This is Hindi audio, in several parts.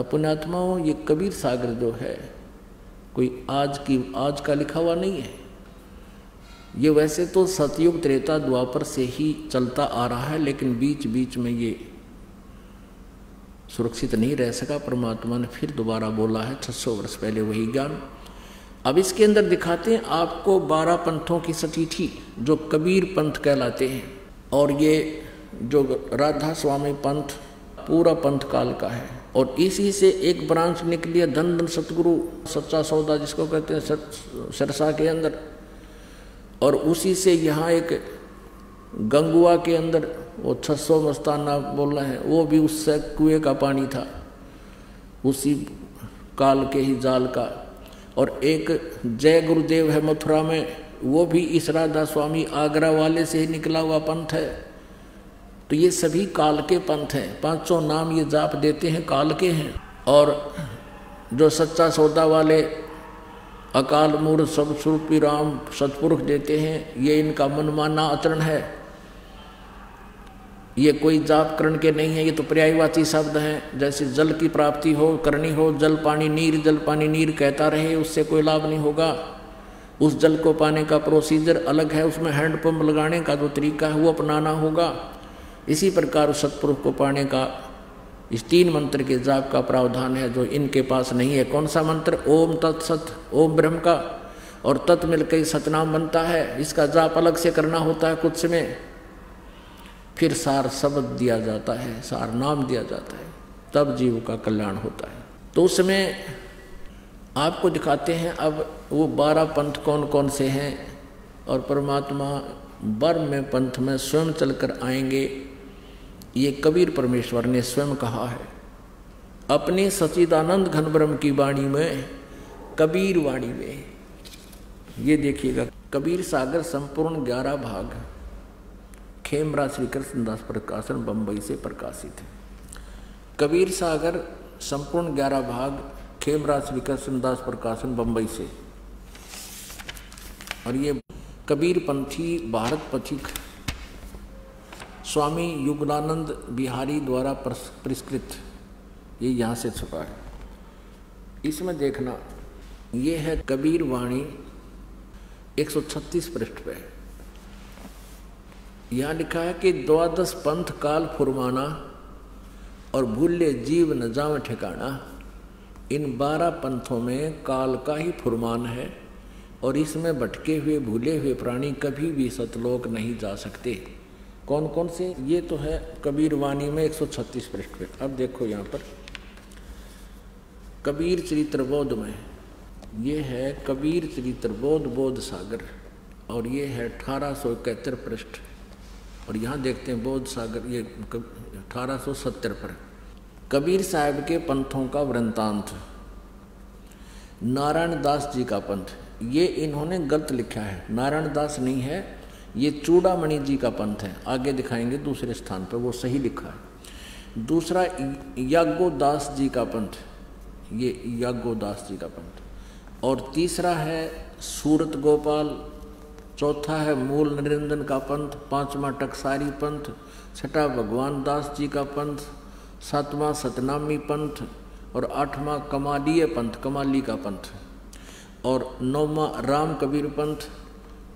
पुण्यात्माओं, ये कबीर सागर जो है कोई आज का लिखा हुआ नहीं है। ये वैसे तो सतयुग त्रेता द्वापर से ही चलता आ रहा है, लेकिन बीच बीच में ये सुरक्षित नहीं रह सका। परमात्मा ने फिर दोबारा बोला है 600 वर्ष पहले वही ज्ञान। अब इसके अंदर दिखाते हैं आपको 12 पंथों की सतीथि जो कबीर पंथ कहलाते हैं। और ये जो राधा स्वामी पंथ पूरा पंथ काल का है, और इसी से एक ब्रांच निकली है धन धन सतगुरु सच्चा सौदा जिसको कहते हैं सरसा के अंदर। और उसी से यहाँ एक गंगुआ के अंदर वो 600 मस्ताना बोल रहे हैं, वो भी उससे कुएं का पानी था, उसी काल के ही जाल का। और एक जय गुरुदेव है मथुरा में, वो भी इस राधा स्वामी आगरा वाले से ही निकला हुआ पंथ है। तो ये सभी काल के पंथ हैं। 500 नाम ये जाप देते हैं काल के हैं। और जो सच्चा सौदा वाले अकाल मूर्त सब स्वरूपी राम सतपुरुष देते हैं, ये इनका मनमाना आचरण है। ये कोई जाप करण के नहीं है, ये तो पर्यायवाची शब्द हैं। जैसे जल की प्राप्ति हो करनी हो, जल पानी नीर कहता रहे, उससे कोई लाभ नहीं होगा। उस जल को पाने का प्रोसीजर अलग है, उसमें हैंडपंप लगाने का जो तरीका है वो अपनाना होगा। इसी प्रकार सतपुरुष को पाने का इस 3 मंत्र के जाप का प्रावधान है, जो इनके पास नहीं है। कौन सा मंत्र? ओम तत्सत, ओम ब्रह्म का, और तत् मिलकर सतनाम बनता है। इसका जाप अलग से करना होता है कुछ में, फिर सार शब्द दिया जाता है, सार नाम दिया जाता है, तब जीव का कल्याण होता है। तो उसमें आपको दिखाते हैं अब वो 12 पंथ कौन कौन से हैं। और परमात्मा बर्म में पंथ में स्वयं चलकर आएंगे, ये कबीर परमेश्वर ने स्वयं कहा है अपने सच्चिदानंद घन ब्रह्म की वाणी में, कबीर वाणी में। ये देखिएगा, कबीर सागर संपूर्ण 11 भाग खेमराज श्री कृष्णदास प्रकाशन बंबई से प्रकाशित है। कबीर सागर संपूर्ण 11 भाग खेमराज श्री कृष्णदास प्रकाशन बंबई से। और ये कबीर पंथी भारत पथिक स्वामी युगलानंद बिहारी द्वारा परिष्कृत, ये यहाँ से छपा है। इसमें देखना, ये है कबीर वाणी 136 पृष्ठ पे। यहाँ लिखा है कि 12 पंथ काल फुरमाना और भूले जीव न जावे ठिकाना। इन 12 पंथों में काल का ही फुरमान है, और इसमें भटके हुए भूले हुए प्राणी कभी भी सतलोक नहीं जा सकते। कौन कौन से? ये तो है कबीर वाणी में 136 पृष्ठ पे। अब देखो यहाँ पर कबीर चरित्र बोध में, ये है कबीर चरित्र बोध सागर, और ये है 1871 पृष्ठ। और यहाँ देखते हैं बोध सागर, ये 1870 पर कबीर साहब के पंथों का वृंतांत। नारायण दास जी का पंथ, ये इन्होंने गलत लिखा है, नारायण दास नहीं है, ये चूड़ामणि जी का पंथ है। आगे दिखाएंगे दूसरे स्थान पर, वो सही लिखा है। दूसरा याज्ञोदास जी का पंथ, ये याज्ञोदास जी का पंथ। और तीसरा है सूरत गोपाल, चौथा है मूल निरंजन का पंथ, 5वां टकसारी पंथ, 6वां भगवान दास जी का पंथ, 7वां सतनामी पंथ, और 8वां कमालीय पंथ, कमाली का पंथ, और 9वां राम कबीर पंथ,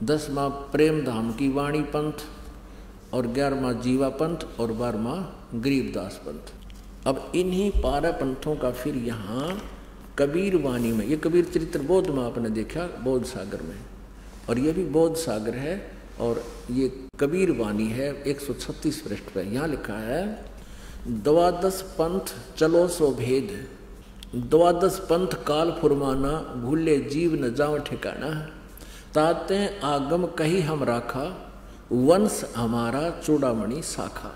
10वां प्रेम धाम की वाणी पंथ, और 11वां जीवा पंथ, और 12वां गरीबदास पंथ। अब इन्हीं 12 पंथों का फिर यहाँ कबीर वाणी में, ये कबीर चरित्र बोध में आपने देखा बोध सागर में, और ये भी बोध सागर है, और ये कबीर वाणी है 136 पृष्ठ पर। यहाँ लिखा है 12 पंथ चलो सो भेद, 12 पंथ काल फुरमाना, भूले जीव न जाओ ठिकाना। ताते आगम कही हम राखा, वंश हमारा चूड़ामणि शाखा।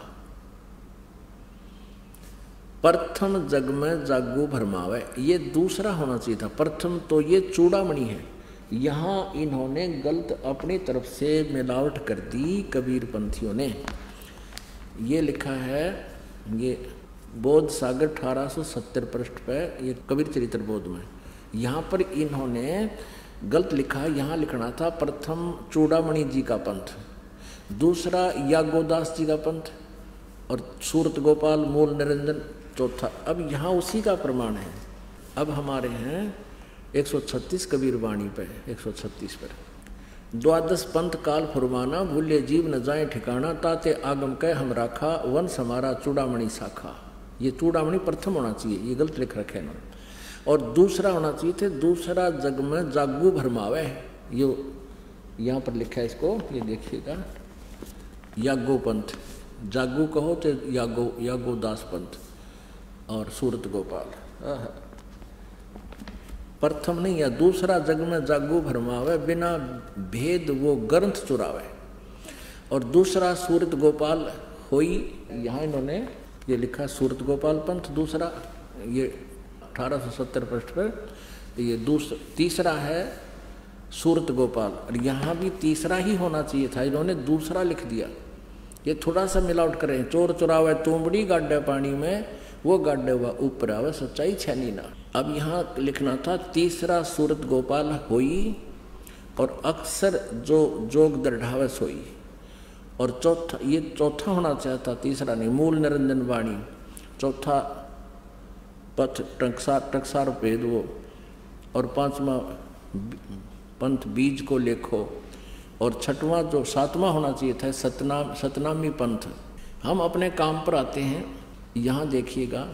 प्रथम जग में जागू भरमावे, ये दूसरा होना चाहिए था, प्रथम तो ये चूड़ामणि है। यहाँ इन्होंने गलत अपनी तरफ से मिलावट कर दी कबीर पंथियों ने। ये लिखा है, ये बोध सागर 1870 पृष्ठ पर, ये कबीर चरित्र बोध में। यहाँ पर इन्होंने गलत लिखा, यहाँ लिखना था प्रथम चूड़ामणि जी का पंथ, दूसरा याज्ञोदास जी का पंथ, और सूरत गोपाल मूल निरंजन चौथा। अब यहाँ उसी का प्रमाण है। अब हमारे हैं 136 कबीर वाणी पे, 136 पर। द्वादश पंथ काल फुरमाना, भूल्य जीव न जाए ठिकाना, ताते आगम कह हम राखा, वंश हमारा चूड़ामणि शाखा। ये चूड़ामणि प्रथम होना चाहिए, ये गलत लिख रखे हैं इन्होंने। और दूसरा होना चाहिए थे, दूसरा जग में जागू भरमावे। ये यहाँ पर लिखा है इसको, ये देखिएगा, यागो पंथ। जागू कहो तो यागो दास पंथ और सूरत गोपाल। प्रथम नहीं या दूसरा जग में जागू भरमावे, बिना भेद वो ग्रंथ चुरावे। और दूसरा सूरत गोपाल होई, यहाँ इन्होंने ये लिखा सूरत गोपाल पंथ दूसरा, ये 1870 पृष्ठ पर। ये तीसरा है सूरत गोपाल, और यहाँ भी तीसरा ही होना चाहिए था, इन्होंने दूसरा लिख दिया। ये थोड़ा सा मिलावट करें। चोर चुरावे तुमड़ी गाड्डे पानी में, वो गाड्डे हुआ ऊपर आवे, सच्चाई छैनी ना। अब यहाँ लिखना था तीसरा सूरत गोपाल होई, और अक्सर जो जोग दृढ़ावे सोई। और चौथा, ये चौथा होना चाहता, तीसरा नहीं, मूल निरंजन वाणी। चौथा पथ टकसार भेद वो। और पांचवा पंथ बीज को लेखो। और छठवां जो सातवां होना चाहिए था सतनामी पंथ। हम अपने काम पर आते हैं, यहाँ देखिएगा।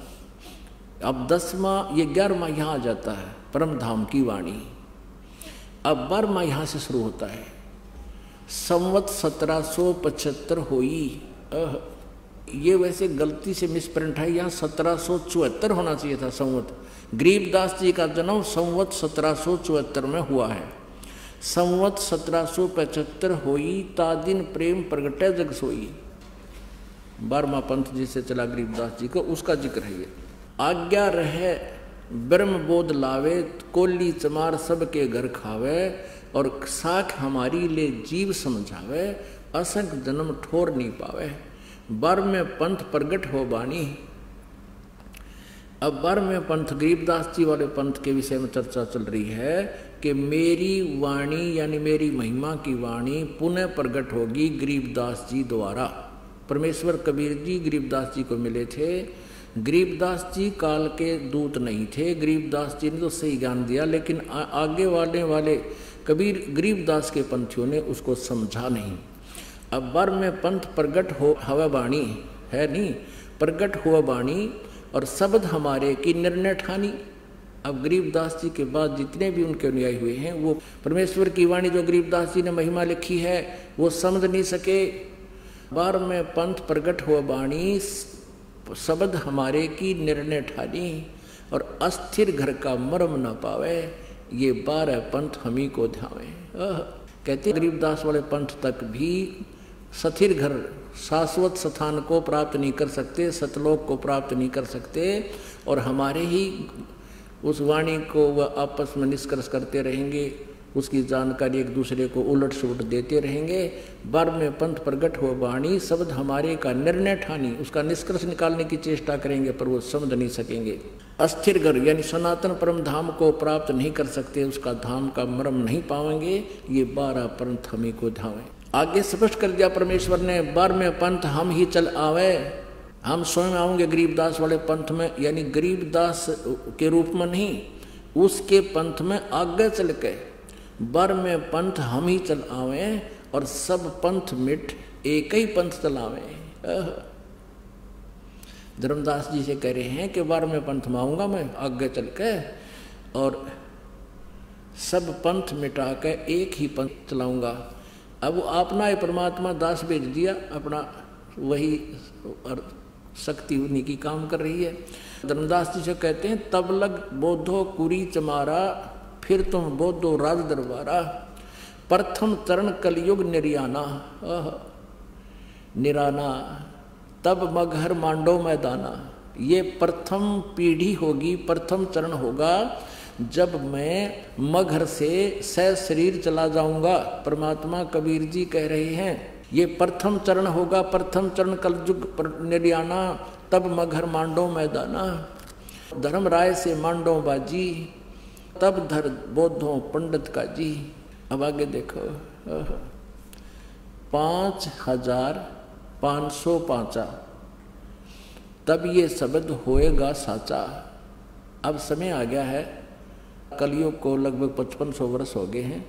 अब 10वां, ये 11वां यहाँ आ जाता है, परम धाम की वाणी। अब 12वां यहाँ से शुरू होता है, संवत 1775 होई। ये वैसे गलती से मिसप्रिंट है, यहाँ 1774 होना चाहिए था संवत। गरीबदास जी का जन्म संवत 1774 में हुआ है। संवत 1775 होई, तादिन प्रेम प्रगटे जग सोई। 12वां पंथ जिसे चला गरीबदास जी को, उसका जिक्र है ये। आज्ञा रहे ब्रह्म बोध लावे, कोली चमार सबके घर खावे, और साख हमारी ले जीव समझावे, असंख जन्म ठोर नहीं पावे। 12वें पंथ प्रगट हो बानी। अब 12वें पंथ गरीबदास जी वाले पंथ के विषय में चर्चा चल रही है कि मेरी वाणी यानी मेरी महिमा की वाणी पुनः प्रकट होगी गरीबदास जी द्वारा। परमेश्वर कबीर जी गरीबदास जी को मिले थे। गरीबदास जी काल के दूत नहीं थे, गरीबदास जी ने तो सही ज्ञान दिया, लेकिन आगे वाले कबीर गरीबदास के पंथियों ने उसको समझा नहीं। अब 12वें पंथ प्रगट हो हवा बाणी है नहीं, प्रगट हुआ बाणी और शब्द हमारे की निर्णय ठानी। अब गरीबदास जी के बाद जितने भी उनके अनुयायी हुए हैं, वो परमेश्वर की वाणी जो गरीबदास जी ने महिमा लिखी है वो समझ नहीं सके। 12वें पंथ प्रगट हुआ बाणी, शब्द हमारे की निर्णय ठानी, और अस्थिर घर का मर्म न पावे, ये 12 पंथ हम ही को ध्यावे। कहते गरीबदास वाले पंथ तक भी स्थिर घर, शाश्वत स्थान को प्राप्त नहीं कर सकते, सतलोक को प्राप्त नहीं कर सकते, और हमारे ही उस वाणी को वह आपस में निष्कर्ष करते रहेंगे, उसकी जानकारी एक दूसरे को उलट सुलट देते रहेंगे। 12वें पंथ प्रगट हो वाणी, शब्द हमारे का निर्णय ठानी, उसका निष्कर्ष निकालने की चेष्टा करेंगे पर वो समझ नहीं सकेंगे। अस्थिर घर यानी सनातन परम धाम को प्राप्त नहीं कर सकते, उसका धाम का मर्म नहीं पाएंगे, ये 12 पंथ हमें को धावे। आगे स्पष्ट कर दिया परमेश्वर ने, 12वें पंथ हम ही चल आवे, हम स्वयं आएंगे गरीबदास वाले पंथ में, यानी गरीबदास के रूप में नहीं, उसके पंथ में आगे चल के 12वें पंथ हम ही चल आवे और सब पंथ मिट एक ही पंथ चलावे। धर्मदास जी से कह रहे हैं कि 12वें पंथ में आऊंगा मैं आगे चल के, और सब पंथ मिटा के एक ही पंथ चलाऊंगा। अब अपना ही परमात्मा दास भेज दिया, अपना वही शक्ति उन्हीं की काम कर रही है। धर्मदास जी से कहते हैं, तब लग बोधो कुरी चमारा, फिर तुम बोधो राज दरबारा, प्रथम चरण कलयुग निर्याना, निराना, तब मगहर मांडो मैदाना। ये प्रथम पीढ़ी होगी, प्रथम चरण होगा जब मैं मगहर से शरीर चला जाऊंगा। परमात्मा कबीर जी कह रहे हैं ये प्रथम चरण होगा, प्रथम चरण कलयुग निर्याना, तब मगहर मांडो मैदाना। धर्म राय से मांडो बाजी, तब धर बोधो पंडित का जी। अब आगे देखो, 5505 तब ये शब्द होएगा साचा। अब समय आ गया है, कलयुग को लगभग 5500 वर्ष हो गए हैं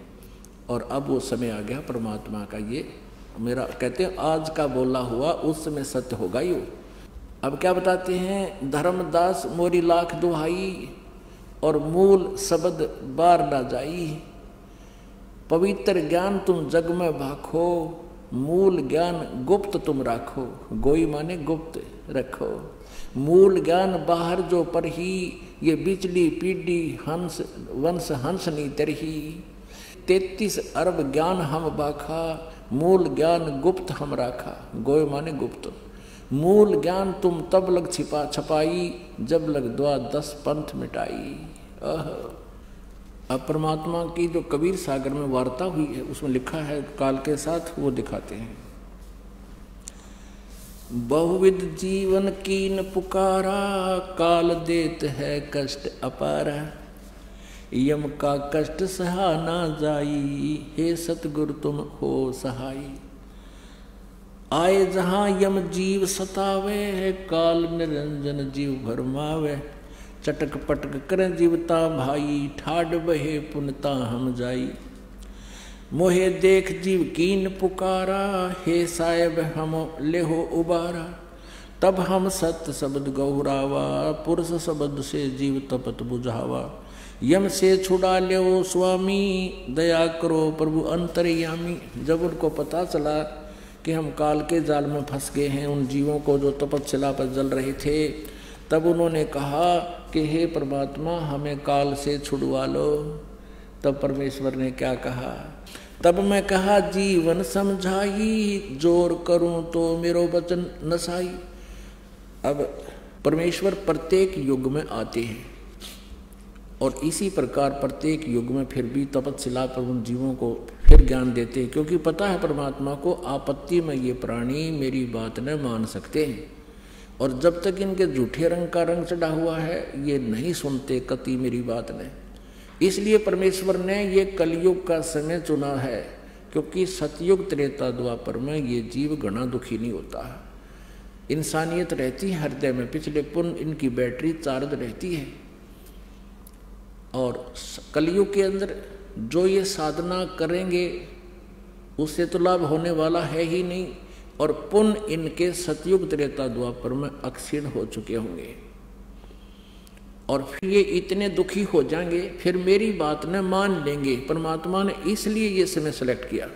और अब वो समय आ गया परमात्मा का। ये मेरा कहते हैं आज का बोला हुआ उस समय सत्य होगा यो। अब क्या बताते हैं, धर्मदास मोरी लाख दुहाई और मूल शब्द बार ना जाई। पवित्र ज्ञान तुम जग में भाखो, मूल ज्ञान गुप्त तुम राखो। गोई माने गुप्त रखो, मूल ज्ञान बाहर जो पर ही। ये बिचली पीढ़ी हंस वंश हंस नी तरही। 33 अरब ज्ञान हम बाखा, मूल ज्ञान गुप्त हम राखा। गोय माने गुप्त। मूल ज्ञान तुम तब लग छपाई, जब लग द्वा 10 पंथ मिटाई। अब परमात्मा की जो कबीर सागर में वार्ता हुई है उसमें लिखा है काल के साथ, वो दिखाते हैं। बहुविध जीवन कीन पुकारा, काल देत है कष्ट अपारा। यम का कष्ट सहा ना जाई, हे सतगुरु तुम हो सहाई। आए जहाँ यम जीव सतावे, काल निरंजन जीव भरमावे। चटक पटक करें जीवता भाई, ठाड बहे पुनता हम जाई। मोहे देख जीव कीन पुकारा, हे साहेब हम लेहो उबारा। तब हम सत्य शब्द गौरावा, पुरुष शब्द से जीव तपत बुझावा। यम से छुड़ा ले स्वामी, दया करो प्रभु अंतर्यामी। जब उनको पता चला कि हम काल के जाल में फंस गए हैं, उन जीवों को जो तपस्या पर जल रहे थे, तब उन्होंने कहा कि हे परमात्मा हमें काल से छुड़वा लो। तब परमेश्वर ने क्या कहा, तब मैं कहा जीवन समझाई, जोर करूं तो मेरो वचन नसाई। अब परमेश्वर प्रत्येक युग में आते हैं और इसी प्रकार प्रत्येक युग में फिर भी तपस्या पर उन जीवों को फिर ज्ञान देते हैं, क्योंकि पता है परमात्मा को आपत्ति में ये प्राणी मेरी बात न मान सकते हैं और जब तक इनके झूठे रंग का रंग चढ़ा हुआ है ये नहीं सुनते कति मेरी बात ने। इसलिए परमेश्वर ने ये कलयुग का समय चुना है, क्योंकि सतयुग त्रेता द्वापर में ये जीव घना दुखी नहीं होता है। इंसानियत रहती है हृदय में, पिछले पुण्य इनकी बैटरी चार्ज रहती है। और कलयुग के अंदर जो ये साधना करेंगे उससे तो लाभ होने वाला है ही नहीं, और पुण्य इनके सतयुग त्रेता द्वापर में अक्षीण हो चुके होंगे और फिर ये इतने दुखी हो जाएंगे, फिर मेरी बात न मान लेंगे। परमात्मा ने इसलिए ये समय सेलेक्ट किया।